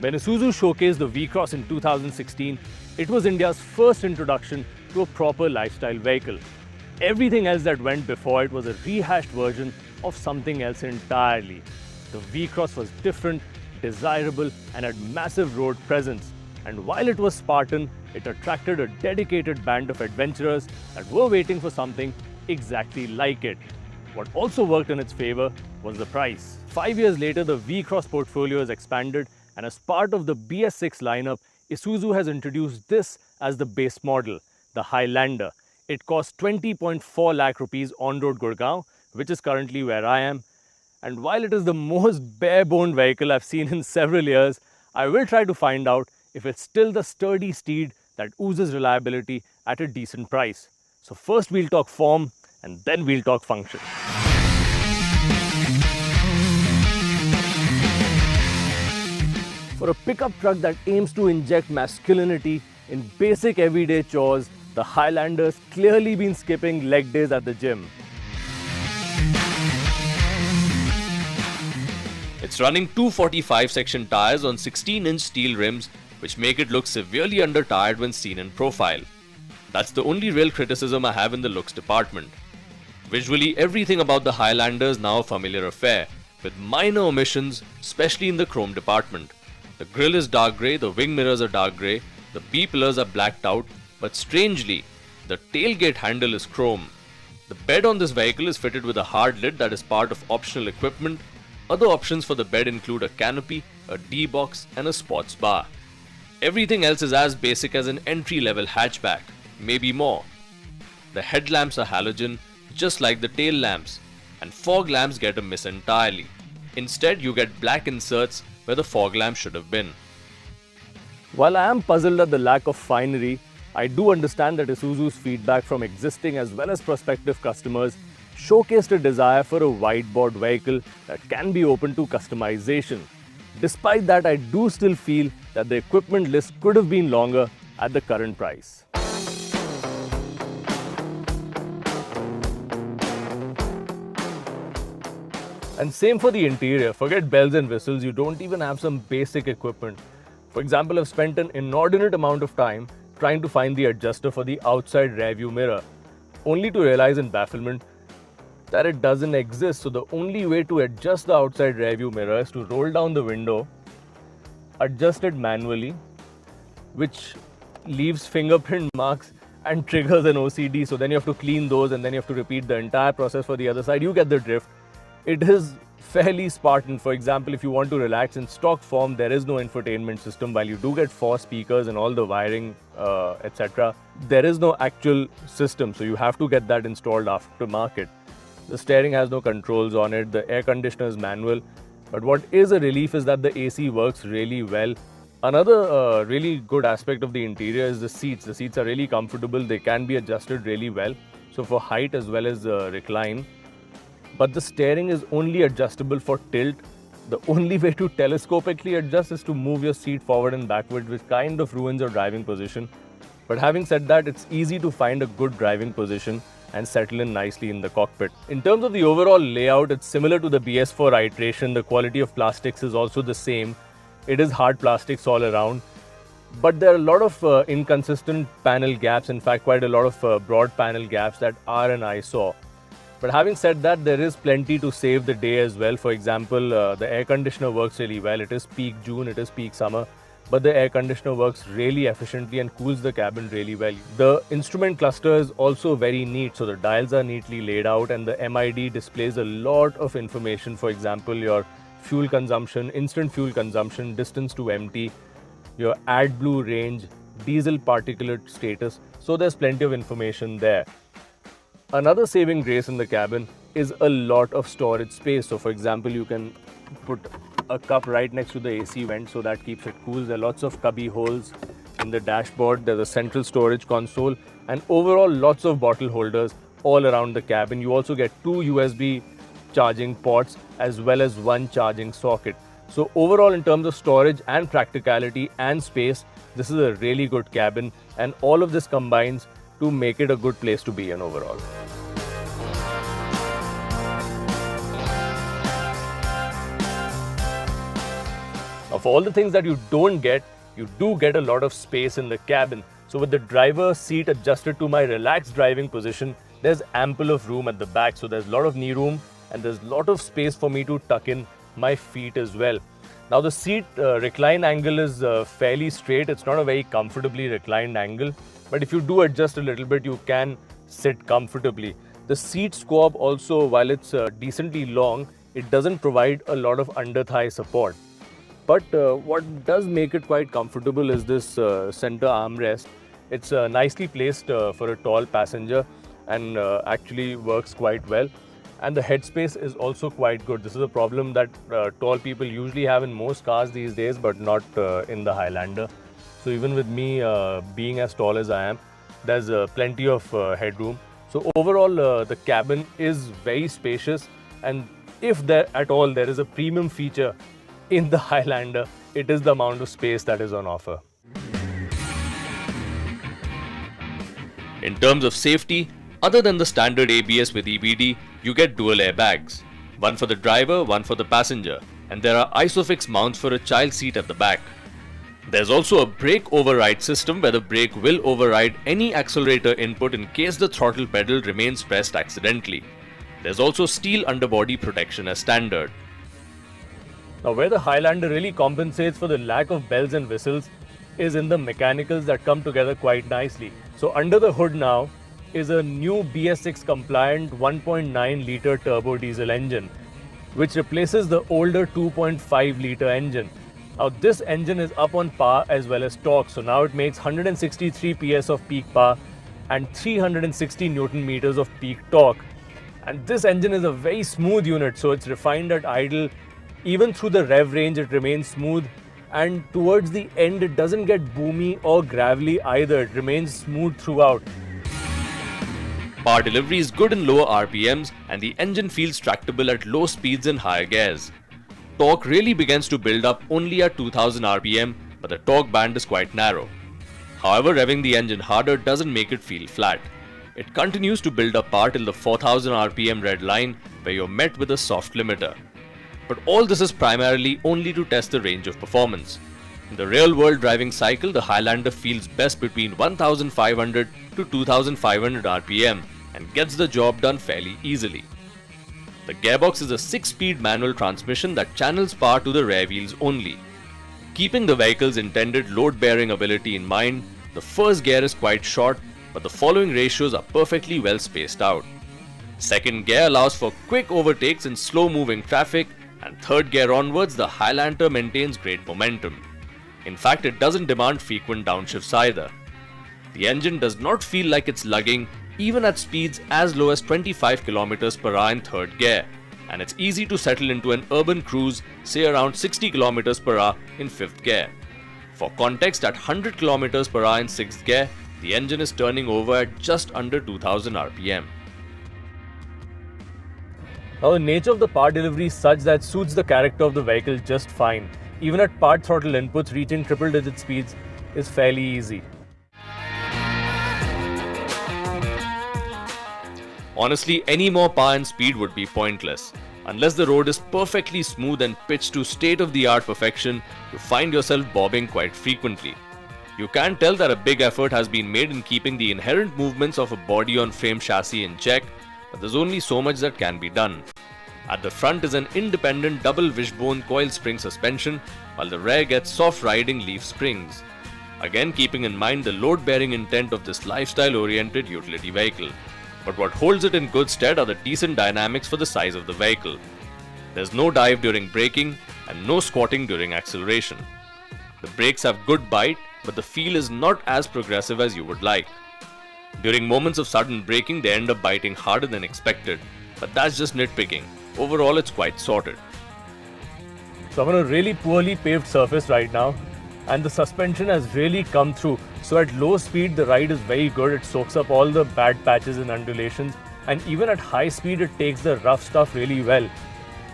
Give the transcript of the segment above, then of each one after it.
When Isuzu showcased the V-Cross in 2016, it was India's first introduction to a proper lifestyle vehicle. Everything else that went before it was a rehashed version of something else entirely. The V-Cross was different, desirable, and had massive road presence. And while it was Spartan, it attracted a dedicated band of adventurers that were waiting for something exactly like it. What also worked in its favor was the price. 5 years later, the V-Cross portfolio has expanded, and as part of the BS6 lineup, Isuzu has introduced this as the base model, the Highlander. It costs 20.4 lakh rupees on-road Gurgaon, which is currently where I am. And while it is the most bare-boned vehicle I've seen in several years, I will try to find out if it's still the sturdy steed that oozes reliability at a decent price. So first we'll talk form and then we'll talk function. For a pickup truck that aims to inject masculinity in basic everyday chores, the Highlander's clearly been skipping leg days at the gym. It's running 245 section tyres on 16-inch steel rims, which make it look severely under-tired when seen in profile. That's the only real criticism I have in the looks department. Visually, everything about the Highlander is now a familiar affair, with minor omissions, especially in the chrome department. The grille is dark grey, the wing mirrors are dark grey, the B-pillars are blacked out, but strangely, the tailgate handle is chrome. The bed on this vehicle is fitted with a hard lid that is part of optional equipment. Other options for the bed include a canopy, a D-box and a sports bar. Everything else is as basic as an entry-level hatchback, maybe more. The headlamps are halogen, just like the tail lamps, and fog lamps get a miss entirely. Instead, you get black inserts where the fog lamp should have been. While I am puzzled at the lack of finery, I do understand that Isuzu's feedback from existing as well as prospective customers showcased a desire for a wide-body vehicle that can be open to customization. Despite that, I do still feel that the equipment list could have been longer at the current price. And same for the interior. Forget bells and whistles, you don't even have some basic equipment. For example, I've spent an inordinate amount of time trying to find the adjuster for the outside rear view mirror, only to realize in bafflement that it doesn't exist. So the only way to adjust the outside rear view mirror is to roll down the window, adjust it manually, which leaves fingerprint marks and triggers an OCD. So then you have to clean those and then you have to repeat the entire process for the other side. You get the drift. It is fairly Spartan. For example, if you want to relax in stock form, there is no infotainment system. While you do get 4 speakers and all the wiring, etc., there is no actual system. So you have to get that installed aftermarket. The steering has no controls on it. The air conditioner is manual. But what is a relief is that the AC works really well. Another really good aspect of the interior is the seats. The seats are really comfortable. They can be adjusted really well. So for height as well as recline. But the steering is only adjustable for tilt. The only way to telescopically adjust is to move your seat forward and backward, which kind of ruins your driving position. But having said that, it's easy to find a good driving position and settle in nicely in the cockpit. In terms of the overall layout, it's similar to the BS4 iteration. The quality of plastics is also the same. It is hard plastics all around. But there are a lot of inconsistent panel gaps. In fact, quite a lot of broad panel gaps that are an eyesore. But having said that, there is plenty to save the day as well. For example, the air conditioner works really well. It is peak June, it is peak summer. But the air conditioner works really efficiently and cools the cabin really well. The instrument cluster is also very neat. So the dials are neatly laid out and the MID displays a lot of information. For example, your fuel consumption, instant fuel consumption, distance to empty, your AdBlue range, diesel particulate status. So there's plenty of information there. Another saving grace in the cabin is a lot of storage space. So for example, you can put a cup right next to the AC vent, so that keeps it cool. There are lots of cubby holes in the dashboard. There's a central storage console and overall lots of bottle holders all around the cabin. You also get 2 USB charging ports as well as 1 charging socket. So overall, in terms of storage and practicality and space, this is a really good cabin, and all of this combines to make it a good place to be in overall. Now for all the things that you don't get, you do get a lot of space in the cabin. So with the driver's seat adjusted to my relaxed driving position, there's ample of room at the back. So there's a lot of knee room and there's a lot of space for me to tuck in my feet as well. Now the seat recline angle is fairly straight. It's not a very comfortably reclined angle, but if you do adjust a little bit, you can sit comfortably. The seat squab also, while it's decently long, it doesn't provide a lot of under thigh support. But what does make it quite comfortable is this center armrest. It's nicely placed for a tall passenger and actually works quite well. And the headspace is also quite good. This is a problem that tall people usually have in most cars these days, but not in the Highlander. So even with me being as tall as I am, there's plenty of headroom. So overall, the cabin is very spacious, and if there at all there is a premium feature in the Highlander, it is the amount of space that is on offer. In terms of safety, other than the standard ABS with EBD, you get dual airbags. One for the driver, one for the passenger, and there are ISOFIX mounts for a child seat at the back. There's also a brake override system where the brake will override any accelerator input in case the throttle pedal remains pressed accidentally. There's also steel underbody protection as standard. Now where the Highlander really compensates for the lack of bells and whistles is in the mechanicals that come together quite nicely. So under the hood now is a new BS6 compliant 1.9 litre turbo diesel engine, which replaces the older 2.5 litre engine. Now this engine is up on power as well as torque, so now it makes 163 PS of peak power and 360 Newton meters of peak torque. And this engine is a very smooth unit, so it's refined at idle. Even through the rev range it remains smooth, and towards the end it doesn't get boomy or gravelly either, it remains smooth throughout. Power delivery is good in lower RPMs and the engine feels tractable at low speeds and higher gears. Torque really begins to build up only at 2000 RPM, but the torque band is quite narrow. However, revving the engine harder doesn't make it feel flat. It continues to build up power till the 4000 RPM red line, where you're met with a soft limiter. But all this is primarily only to test the range of performance. In the real-world driving cycle, the Highlander feels best between 1500 to 2500 RPM and gets the job done fairly easily. The gearbox is a 6-speed manual transmission that channels power to the rear wheels only. Keeping the vehicle's intended load-bearing ability in mind, the first gear is quite short, but the following ratios are perfectly well spaced out. Second gear allows for quick overtakes in slow-moving traffic, and third gear onwards, the Highlander maintains great momentum. In fact, it doesn't demand frequent downshifts either. The engine does not feel like it's lugging even at speeds as low as 25 km per hour in third gear, and it's easy to settle into an urban cruise, say around 60 km per hour in fifth gear. For context, at 100 km per hour in sixth gear, the engine is turning over at just under 2000 RPM. Now the nature of the power delivery is such that it suits the character of the vehicle just fine. Even at part throttle inputs, reaching triple digit speeds is fairly easy. Honestly, any more power and speed would be pointless. Unless the road is perfectly smooth and pitched to state-of-the-art perfection, you find yourself bobbing quite frequently. You can tell that a big effort has been made in keeping the inherent movements of a body-on-frame chassis in check, but there's only so much that can be done. At the front is an independent double wishbone coil spring suspension, while the rear gets soft riding leaf springs. Again, keeping in mind the load-bearing intent of this lifestyle-oriented utility vehicle. But what holds it in good stead are the decent dynamics for the size of the vehicle. There's no dive during braking and no squatting during acceleration. The brakes have good bite, but the feel is not as progressive as you would like. During moments of sudden braking, they end up biting harder than expected, but that's just nitpicking. Overall, it's quite sorted. So I'm on a really poorly paved surface right now, and the suspension has really come through. So at low speed, the ride is very good. It soaks up all the bad patches and undulations, and even at high speed, it takes the rough stuff really well.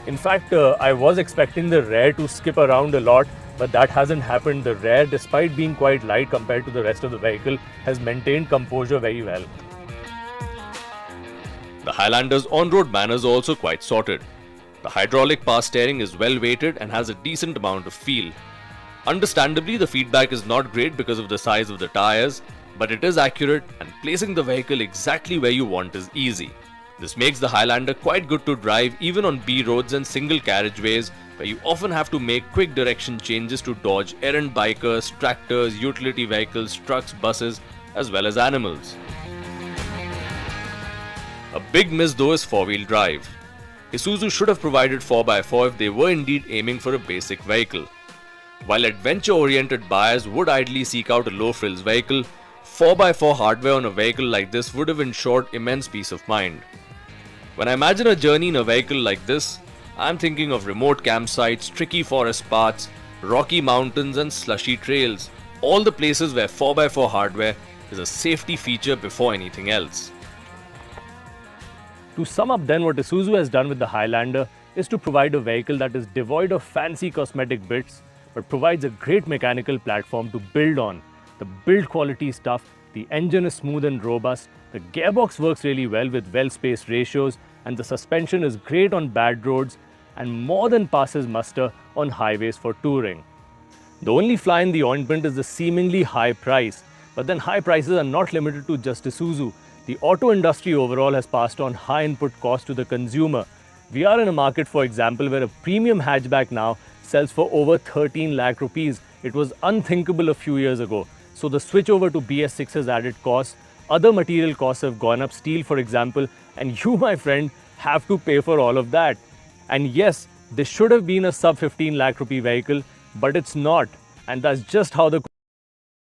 In fact, I was expecting the rear to skip around a lot, but that hasn't happened. The rear, despite being quite light compared to the rest of the vehicle, has maintained composure very well. The Highlander's on-road manners are also quite sorted. The hydraulic power steering is well weighted and has a decent amount of feel. Understandably, the feedback is not great because of the size of the tires, but it is accurate and placing the vehicle exactly where you want is easy. This makes the Highlander quite good to drive even on B roads and single carriageways where you often have to make quick direction changes to dodge errant bikers, tractors, utility vehicles, trucks, buses, as well as animals. A big miss though is four-wheel drive. Isuzu should have provided 4x4 if they were indeed aiming for a basic vehicle. While adventure-oriented buyers would ideally seek out a low-frills vehicle, 4x4 hardware on a vehicle like this would have ensured immense peace of mind. When I imagine a journey in a vehicle like this, I'm thinking of remote campsites, tricky forest paths, rocky mountains and slushy trails, all the places where 4x4 hardware is a safety feature before anything else. To sum up then, what Isuzu has done with the Highlander is to provide a vehicle that is devoid of fancy cosmetic bits but provides a great mechanical platform to build on. The build quality is tough, the engine is smooth and robust, the gearbox works really well with well-spaced ratios, and the suspension is great on bad roads and more than passes muster on highways for touring. The only fly in the ointment is the seemingly high price, but then high prices are not limited to just Isuzu. The auto industry overall has passed on high input costs to the consumer. We are in a market, for example, where a premium hatchback now sells for over 13 lakh rupees. It was unthinkable a few years ago. So the switch over to BS6 has added costs. Other material costs have gone up, steel for example, and you, my friend, have to pay for all of that. And yes, this should have been a sub 15 lakh rupee vehicle, but it's not. And that's just how the